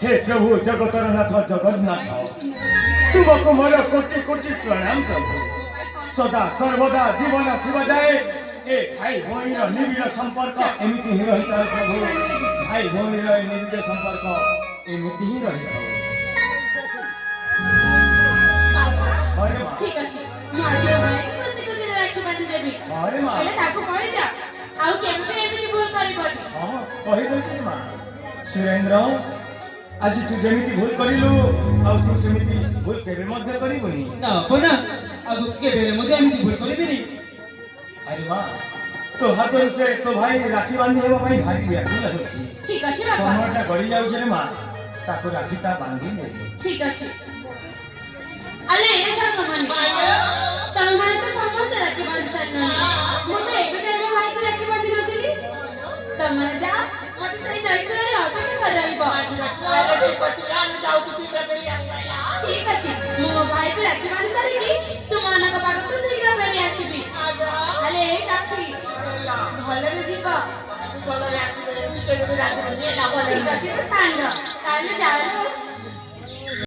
हे प्रभु जगतर नाथ जगन्नाथ तुमको मोर कोटि कोटि प्रणाम प्रभु सदा सर्वदा जीवन थिबा जाए ए भाई भौणीर निबिड़ संपर्क एमिति ही रही था प्रभु भाई भौणीर निबिड़ संपर्क एमिति ही रही था ठीक अछि माजी भाई कोटि कोटि राखी बांधी देबी अरे मां पहले ताको कहि जा आउ केबे एमिति भूल करिबनी हां कहि देछि मां सुरेंद्र आज तू जमिति भूल करिलु आ तू समिति भूल केबे मध्य करिबनी ना कोना अब केबे मध्य एमिति भूल करिबिनी अरे मां तो हाथ से तो भाई राखी बांधी हेबो भाई भारी व्याकुल होछि ठीक अछि बाबा समयटा गड़ी जाउ छे रे मां ताको राखी ता बांधी दे ठीक अछि अले ए सारा मन तमे माने तो समस्त राखी बांधी सारना मो तो एक बेचारे में भाई को राखी बांधी नथिली तमे माने जा मते सही नई कुलारे अपेक्षा कराइबो ठीक अछि आन जाउ तू शीघ्र फेरी आइबा ठीक अछि मो भाई को राखी बांधी सारी की तुम मानक पाग को शीघ्र फेरी आसीबी अले ए साखी भलरे जीवा भलरे आसीबे केबे राखी बांधी ना ठीक अछि तो सांग ताले जालो